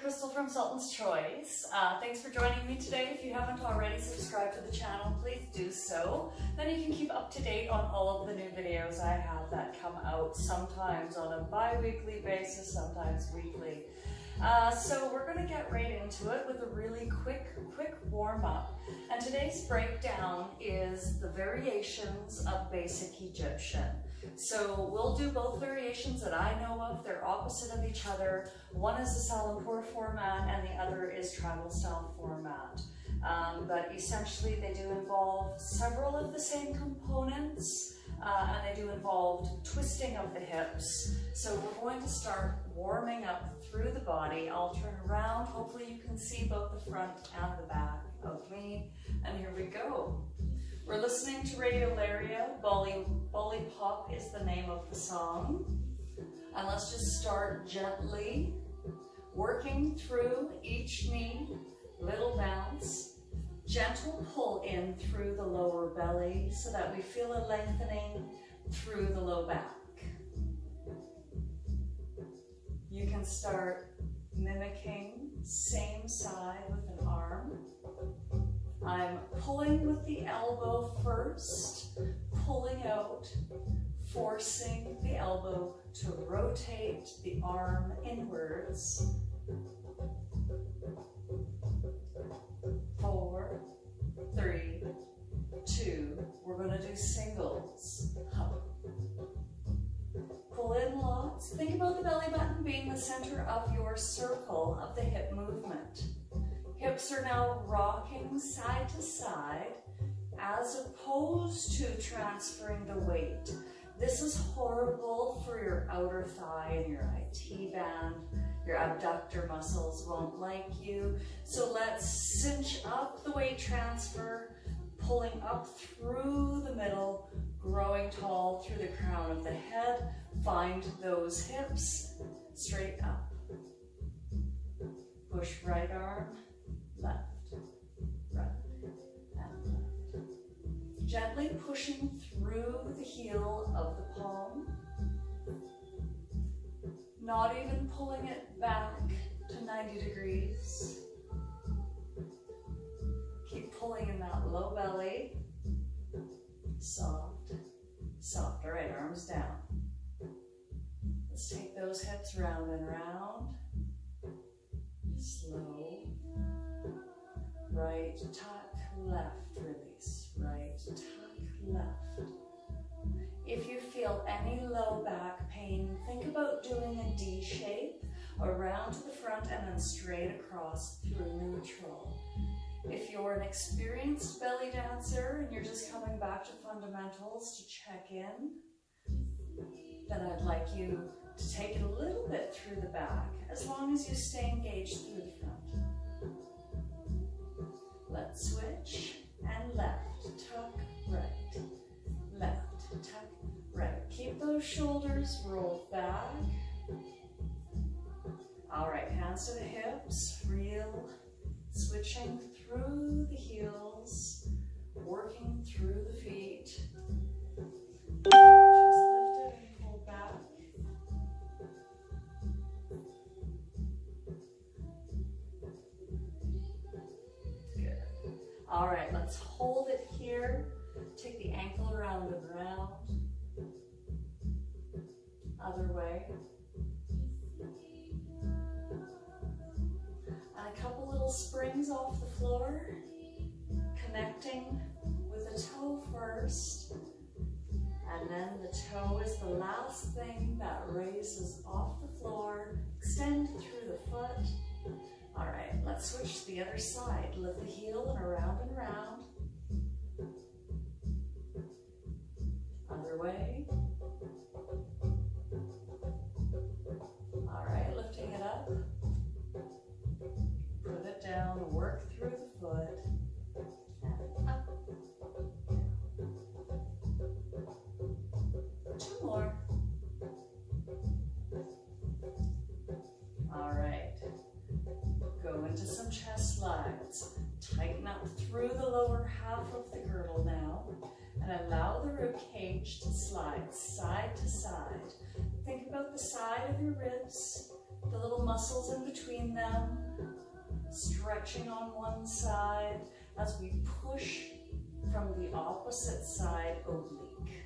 Crystal from Sultan's Choice. Thanks for joining me today. If you haven't already subscribed to the channel, please do so. Then you can keep up to date on all of the new videos I have that come out, sometimes on a bi-weekly basis, sometimes weekly. So we're going to get right into it with a really quick warm-up. And today's breakdown is the variations of basic Egyptian. So we'll do both variations that I know of. They're opposite of each other. One is the Salampur format and the other is tribal style format. But essentially they do involve several of the same components and they do involve twisting of the hips. So we're going to start warming up through the body. I'll turn around. Hopefully you can see both the front and the back of me. And here we go. We're listening to Radio Laria. Bolly Pop is the name of the song. And let's just start gently, working through each knee, little bounce, gentle pull in through the lower belly so that we feel a lengthening through the low back. You can start mimicking same side with an arm. I'm pulling with the elbow first, pulling out, forcing the elbow to rotate the arm inwards. 4, 3, 2. We're going to do singles. Hop. Pull in lots. Think about the belly button being the center of your circle of the hip movement. Hips are now rocking side to side as opposed to transferring the weight. This is horrible for your outer thigh and your IT band. Your abductor muscles won't like you. So let's cinch up the weight transfer, pulling up through the middle, growing tall through the crown of the head. Find those hips straight up. Push right arm, left, right, and left. Gently pushing through the heel of the palm. Not even pulling it back to 90 degrees. Keep pulling in that low belly. Soft, soft. All right, arms down. Let's take those hips round and round. Slow. Right, tuck, left, release. Right, tuck, left. If you feel any low back pain, think about doing a D shape around to the front and then straight across through neutral. If you're an experienced belly dancer and you're just coming back to fundamentals to check in, then I'd like you to take it a little bit through the back, as long as you stay engaged through the front. Let's switch, and left, tuck, right, left, tuck, right. Keep those shoulders rolled back. All right, hands to the hips, reel, switching through the heels, working through the feet. Just lift it and pull back. Good. All right, let's hold it here. Take the ankle around and round. Other way. And a couple little springs off the floor, connecting with the toe first. And then the toe is the last thing that raises off the floor. Extend through the foot. All right, let's switch to the other side. Lift the heel and around and around. Other way. All right, lifting it up. Put it down, work through the foot. And up. Two more. All right. Go into some chest slides. Tighten up through the lower half of the girdle now. And allow the rib cage to slide side to side. Think about the side of your ribs. the little muscles in between them, stretching on one side as we push from the opposite side oblique.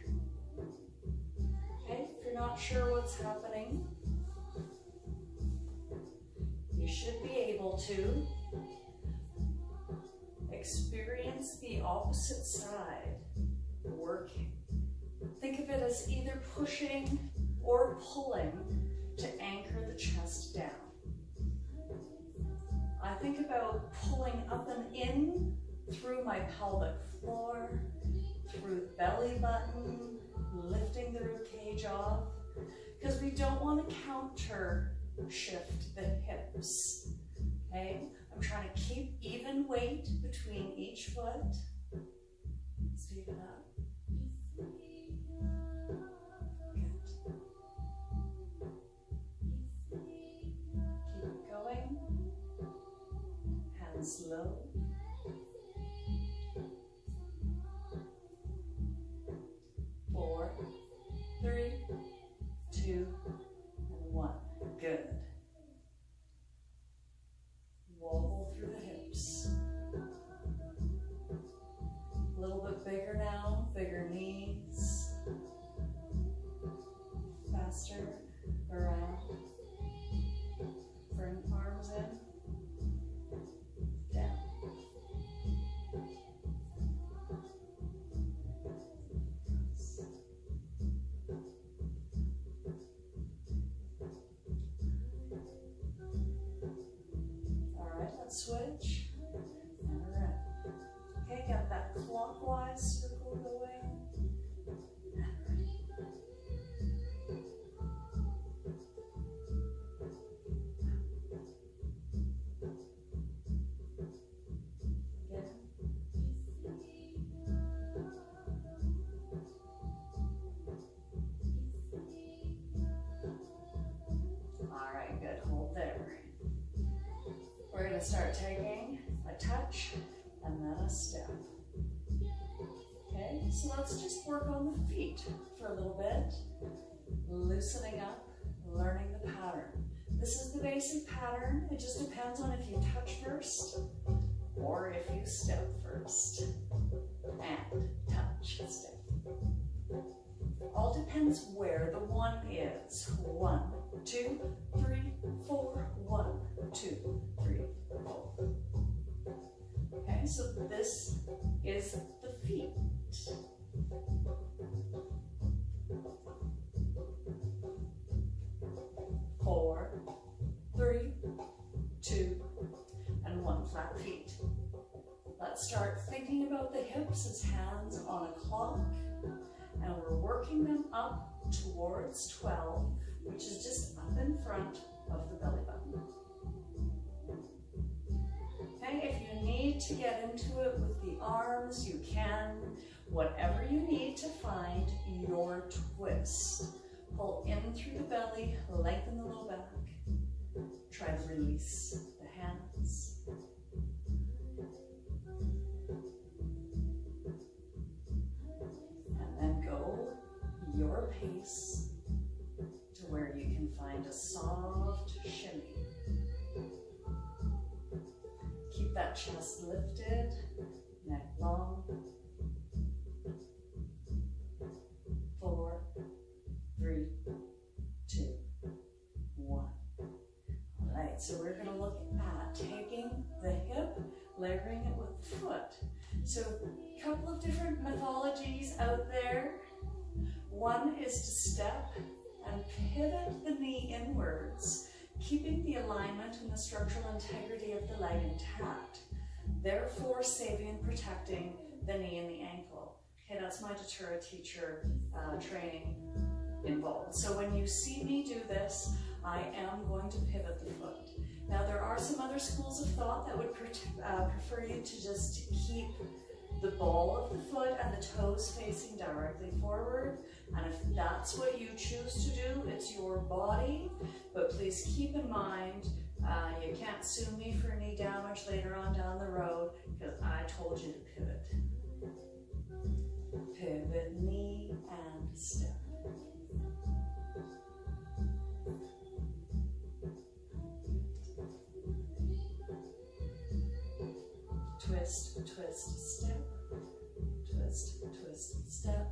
Okay, if you're not sure what's happening, you should be able to experience the opposite side working. Think of it as either pushing or pulling to anchor the chest down. I think about pulling up and in through my pelvic floor, through the belly button, lifting the rib cage off, because we don't want to counter shift the hips. Okay? I'm trying to keep even weight between each foot. Speed it up. Slow. 4, 3, 2, and 1. Good. Wobble through the hips. A little bit bigger now, bigger knees. Faster around. Bring arms in. Switch and around. Okay, got that clockwise circle going. And around. Again. All right, good. Hold there. We're going to start taking a touch and then a step. Okay, so let's just work on the feet for a little bit. Loosening up, learning the pattern. This is the basic pattern. It just depends on if you touch first or if you step first. And touch, step. All depends where the 1 is. 1, 2, 3, 4, 1, 2, 3, 4. Okay, so this is the feet. 4, 3, 2, and 1. Flat feet. Let's start thinking about the hips as hands on a clock. And we're working them up towards 12, which is just up in front of the belly button. Okay, if you need to get into it with the arms, you can. Whatever you need to find your twist. Pull in through the belly, lengthen the low back. Try to release the hands. Your pace to where you can find a soft shimmy. Keep that chest lifted, neck long. 4, 3, 2, 1. All right, so we're going to look at taking the hip, layering it with the foot. So a couple of different methodologies out there. One is to step and pivot the knee inwards, keeping the alignment and the structural integrity of the leg intact, therefore saving and protecting the knee and the ankle. Okay, that's my Datura teacher training involved. So when you see me do this, I am going to pivot the foot. Now there are some other schools of thought that would prefer you to just keep the ball of the foot and the toes facing directly forward. And if that's what you choose to do, it's your body. But please keep in mind, you can't sue me for knee damage later on down the road because I told you to pivot. Pivot, knee, and step. twist, twist, step, twist, twist, step,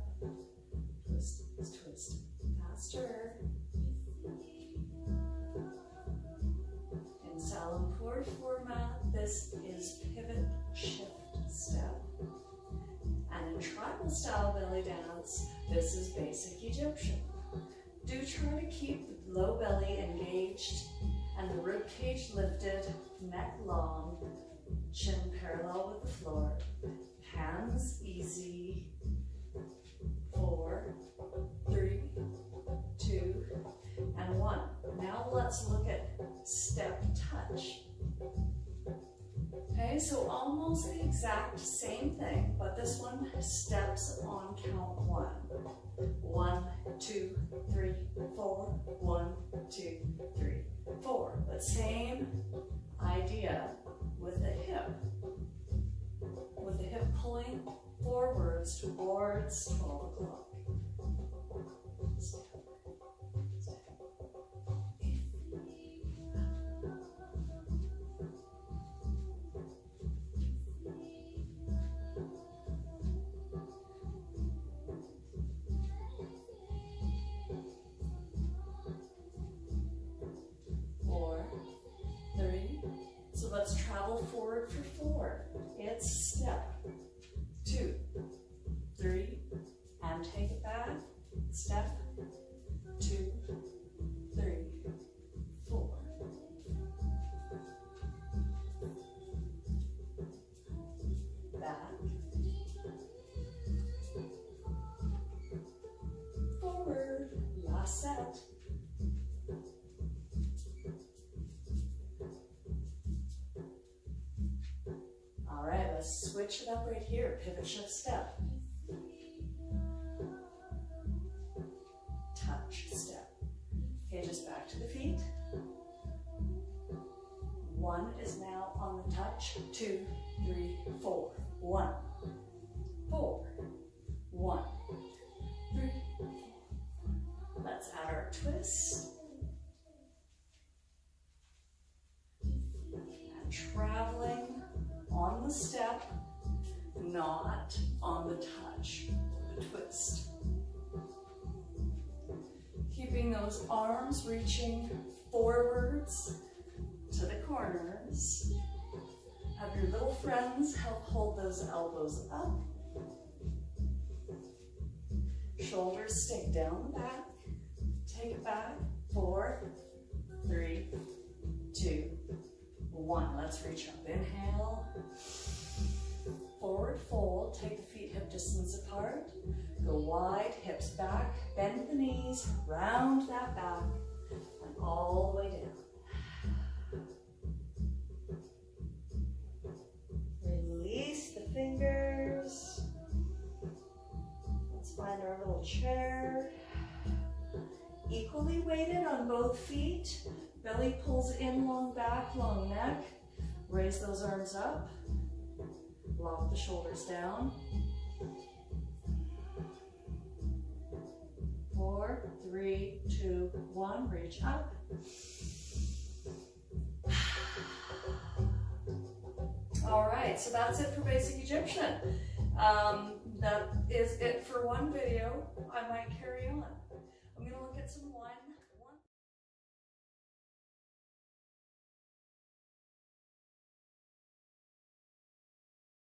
twist, twist, faster. In Salampur format, this is pivot, shift, step. And in tribal style belly dance, this is basic Egyptian. Do try to keep the low belly engaged and the rib cage lifted, neck long, chin parallel with the floor, hands easy. 4, 3, 2, and 1. Now let's look at step touch. Okay, so almost the exact same thing, but this one steps on count 1. 1, 2, 3, 4, 1, 2, 3, 4. But same idea with the hip. With the hip pulling forwards towards 12 o'clock. Let's travel forward for 4. It's step, 2, 3, and take it back. Step, 2, 3, 4. Back. Forward. Last set. Switch it up right here, pivot, shift, step. Touch, step. Okay, just back to the feet. 1 is now on the touch, 2, 3, 4. 1, 4, 1, 3, 4. Let's add our twist. And traveling on the step, not on the touch, the twist. Keeping those arms reaching forwards to the corners. Have your little friends help hold those elbows up. Shoulders stay down the back. Take it back. 4, 3, 2, 1. Let's reach up. Inhale. Forward fold. Take the feet hip distance apart. Go wide, hips back. Bend the knees. Round that back. And all the way down. Release the fingers. Let's find our little chair. Equally weighted on both feet. Belly pulls in, long back, long neck. Raise those arms up. Lock the shoulders down. 4, 3, 2, 1. Reach up. All right, so that's it for basic Egyptian. That is it for one video. I might carry on.